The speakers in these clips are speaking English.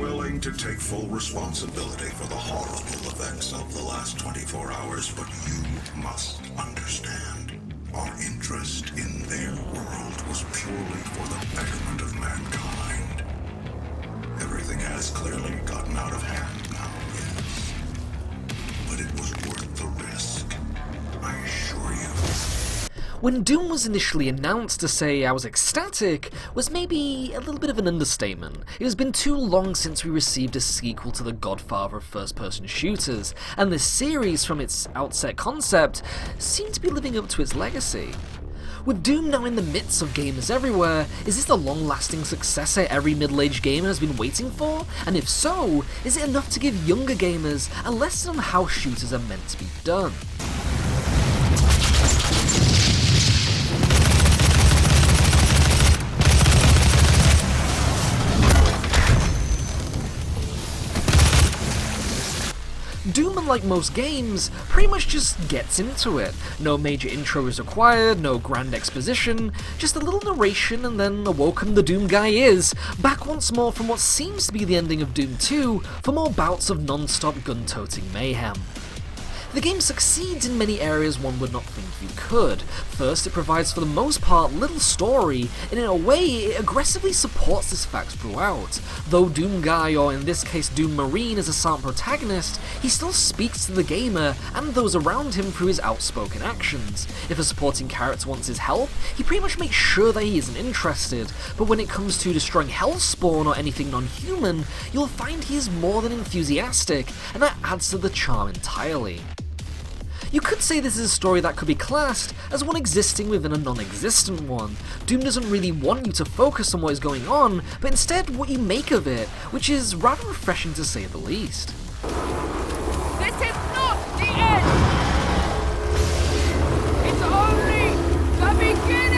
willing to take full responsibility for the horrible events of the last 24 hours, but you must understand. Our interest in their world was purely for the betterment of mankind. Everything has clearly gotten out of hand now, yes. But it was worth the risk, I assure you. When Doom was initially announced, to say I was ecstatic was maybe a little bit of an understatement. It has been too long since we received a sequel to the godfather of first-person shooters, and this series, from its outset concept, seemed to be living up to its legacy. With Doom now in the midst of gamers everywhere, is this the long-lasting successor every middle-aged gamer has been waiting for? And if so, is it enough to give younger gamers a lesson on how shooters are meant to be done? Doom, unlike most games, pretty much just gets into it. No major intro is required, no grand exposition, just a little narration and then a welcome the Doom guy is, back once more from what seems to be the ending of Doom 2 for more bouts of non-stop gun-toting mayhem. The game succeeds in many areas one would not think you could. First, it provides for the most part little story, and in a way it aggressively supports this fact throughout. Though Doom Guy, or in this case Doom Marine, is a silent protagonist, he still speaks to the gamer and those around him through his outspoken actions. If a supporting character wants his help, he pretty much makes sure that he isn't interested, but when it comes to destroying Hellspawn or anything non-human, you'll find he is more than enthusiastic, and that adds to the charm entirely. You could say this is a story that could be classed as one existing within a non-existent one. Doom doesn't really want you to focus on what is going on, but instead what you make of it, which is rather refreshing to say the least. This is not the end! It's only the beginning!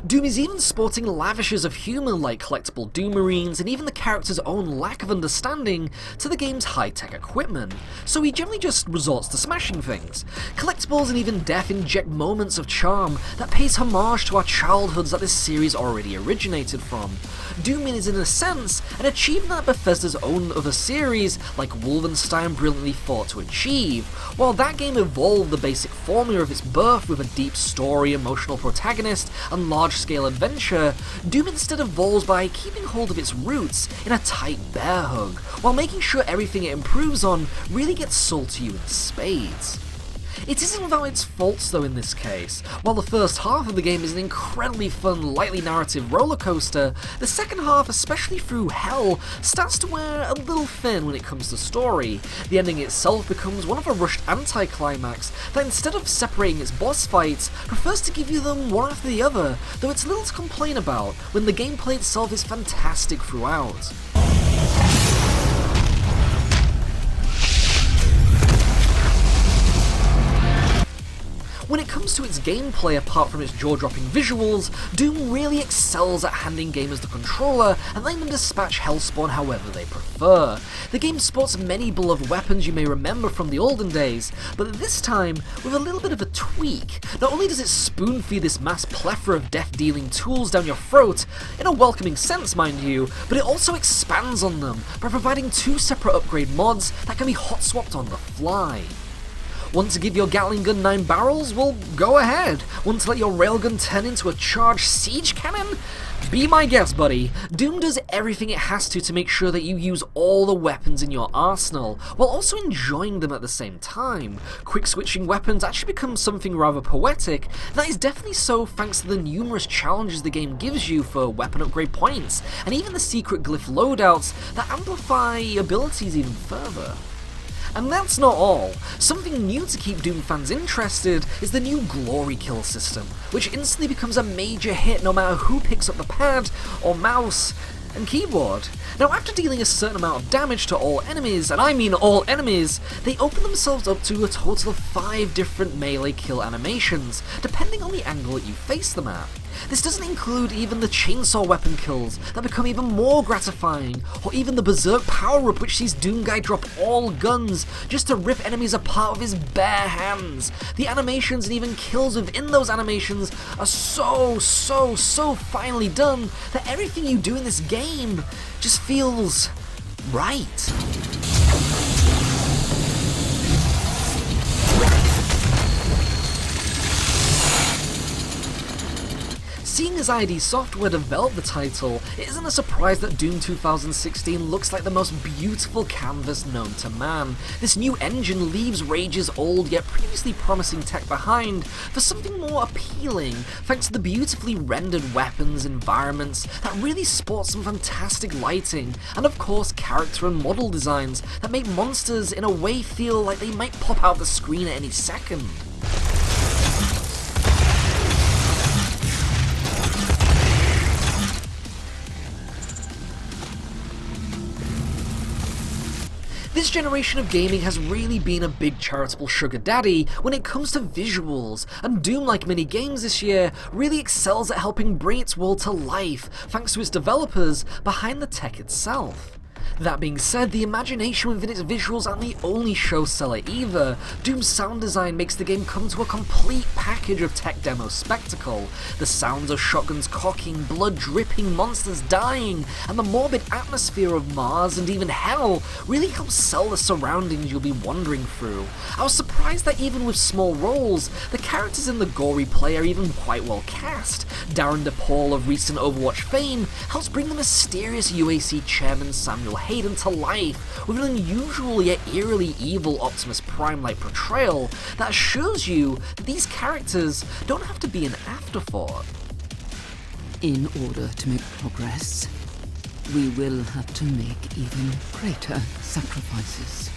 Doom is even sporting lavishes of humour like collectible Doom Marines and even the character's own lack of understanding to the game's high-tech equipment, so he generally just resorts to smashing things. Collectibles and even death inject moments of charm that pays homage to our childhoods that this series already originated from. Doom is in a sense an achievement that Bethesda's own other series like Wolfenstein brilliantly fought to achieve. While that game evolved the basic formula of its birth with a deep story, emotional protagonist, and large-scale adventure, Doom instead evolves by keeping hold of its roots in a tight bear hug, while making sure everything it improves on really gets sold to you in spades. It isn't without its faults though in this case. While the first half of the game is an incredibly fun, lightly narrative roller coaster, the second half, especially through Hell, starts to wear a little thin when it comes to story. The ending itself becomes one of a rushed anti-climax that instead of separating its boss fights, prefers to give you them one after the other, though it's little to complain about when the gameplay itself is fantastic throughout. When it comes to its gameplay, apart from its jaw-dropping visuals, Doom really excels at handing gamers the controller and letting them dispatch Hellspawn however they prefer. The game sports many beloved weapons you may remember from the olden days, but this time with a little bit of a tweak. Not only does it spoon-feed this mass plethora of death-dealing tools down your throat, in a welcoming sense mind you, but it also expands on them by providing two separate upgrade mods that can be hot-swapped on the fly. Want to give your Gatling gun 9 barrels? Well, go ahead. Want to let your railgun turn into a charged siege cannon? Be my guest, buddy. Doom does everything it has to make sure that you use all the weapons in your arsenal, while also enjoying them at the same time. Quick switching weapons actually becomes something rather poetic, and that is definitely so thanks to the numerous challenges the game gives you for weapon upgrade points, and even the secret glyph loadouts that amplify abilities even further. And that's not all. Something new to keep Doom fans interested is the new Glory Kill system, which instantly becomes a major hit no matter who picks up the pad, or mouse, and keyboard. Now after dealing a certain amount of damage to all enemies, and I mean all enemies, they open themselves up to a total of 5 different melee kill animations, depending on the angle that you face them at. This doesn't include even the chainsaw weapon kills that become even more gratifying, or even the berserk power-up which sees Doomguy drop all guns just to rip enemies apart with his bare hands. The animations and even kills within those animations are so finely done that everything you do in this game just feels right. Seeing as ID Software developed the title, it isn't a surprise that Doom 2016 looks like the most beautiful canvas known to man. This new engine leaves Rage's old yet previously promising tech behind for something more appealing, thanks to the beautifully rendered weapons, environments that really sport some fantastic lighting, and of course character and model designs that make monsters in a way feel like they might pop out the screen at any second. This generation of gaming has really been a big charitable sugar daddy when it comes to visuals, and Doom, like many games this year, really excels at helping bring its world to life thanks to its developers behind the tech itself. That being said, the imagination within its visuals aren't the only show seller either. Doom's sound design makes the game come to a complete package of tech demo spectacle. The sounds of shotguns cocking, blood dripping, monsters dying, and the morbid atmosphere of Mars and even Hell really helps sell the surroundings you'll be wandering through. I was surprised that even with small roles, the characters in the gory play are even quite well cast. Darren DePaul of recent Overwatch fame helps bring the mysterious UAC chairman Samuel Hayden to life with an unusual yet eerily evil Optimus Prime-like portrayal that assures you that these characters don't have to be an afterthought. In order to make progress, we will have to make even greater sacrifices.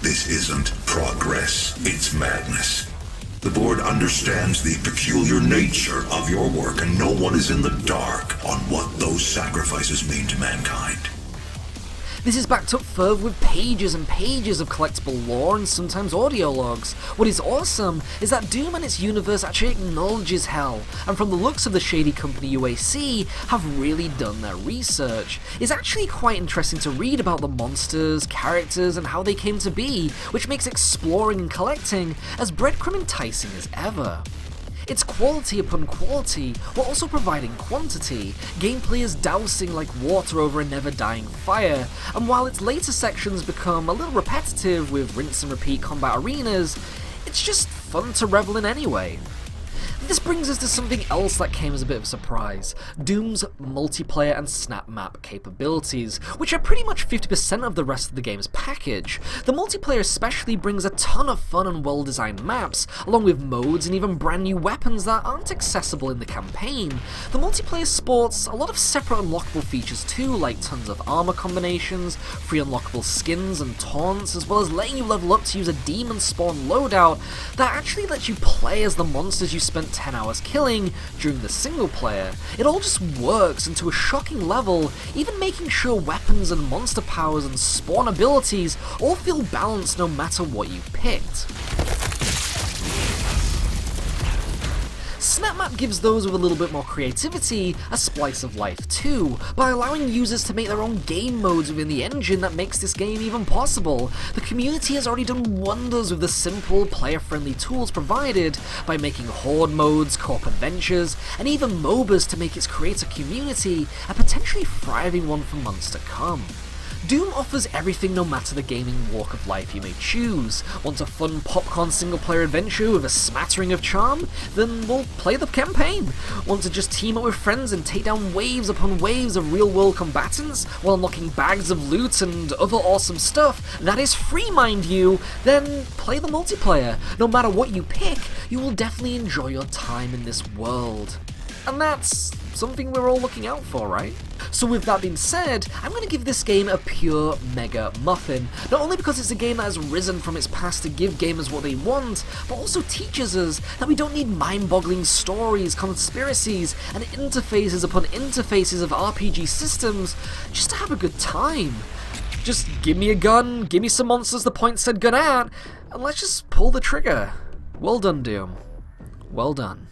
This isn't progress, it's madness. The board understands the peculiar nature of your work, and no one is in the dark on what those sacrifices mean to mankind. This is backed up further with pages and pages of collectible lore and sometimes audio logs. What is awesome is that Doom and its universe actually acknowledges Hell, and from the looks of the shady company UAC, have really done their research. It's actually quite interesting to read about the monsters, characters, and how they came to be, which makes exploring and collecting as breadcrumb enticing as ever. It's quality upon quality, while also providing quantity. Gameplay is dousing like water over a never-dying fire, and while its later sections become a little repetitive with rinse and repeat combat arenas, it's just fun to revel in anyway. This brings us to something else that came as a bit of a surprise: Doom's multiplayer and snap map capabilities, which are pretty much 50% of the rest of the game's package. The multiplayer especially brings a ton of fun and well-designed maps, along with modes and even brand new weapons that aren't accessible in the campaign. The multiplayer sports a lot of separate unlockable features too, like tons of armor combinations, free unlockable skins and taunts, as well as letting you level up to use a demon spawn loadout that actually lets you play as the monsters you spent 10 hours killing during the single player. It all just works, and to a shocking level, even making sure weapons and monster powers and spawn abilities all feel balanced no matter what you picked. SnapMap gives those with a little bit more creativity a slice of life too, by allowing users to make their own game modes within the engine that makes this game even possible. The community has already done wonders with the simple, player-friendly tools provided by making horde modes, co-op adventures, and even MOBAs to make its creator community a potentially thriving one for months to come. Doom offers everything no matter the gaming walk of life you may choose. Want a fun popcorn single-player adventure with a smattering of charm? Then we'll play the campaign. Want to just team up with friends and take down waves upon waves of real-world combatants while unlocking bags of loot and other awesome stuff that is free, mind you? Then play the multiplayer. No matter what you pick, you will definitely enjoy your time in this world. And that's something we're all looking out for, right? So with that being said, I'm going to give this game a pure mega muffin, not only because it's a game that has risen from its past to give gamers what they want, but also teaches us that we don't need mind-boggling stories, conspiracies, and interfaces upon interfaces of RPG systems just to have a good time. Just give me a gun, give me some monsters the point said gun at, and let's just pull the trigger. Well done, Doom. Well done.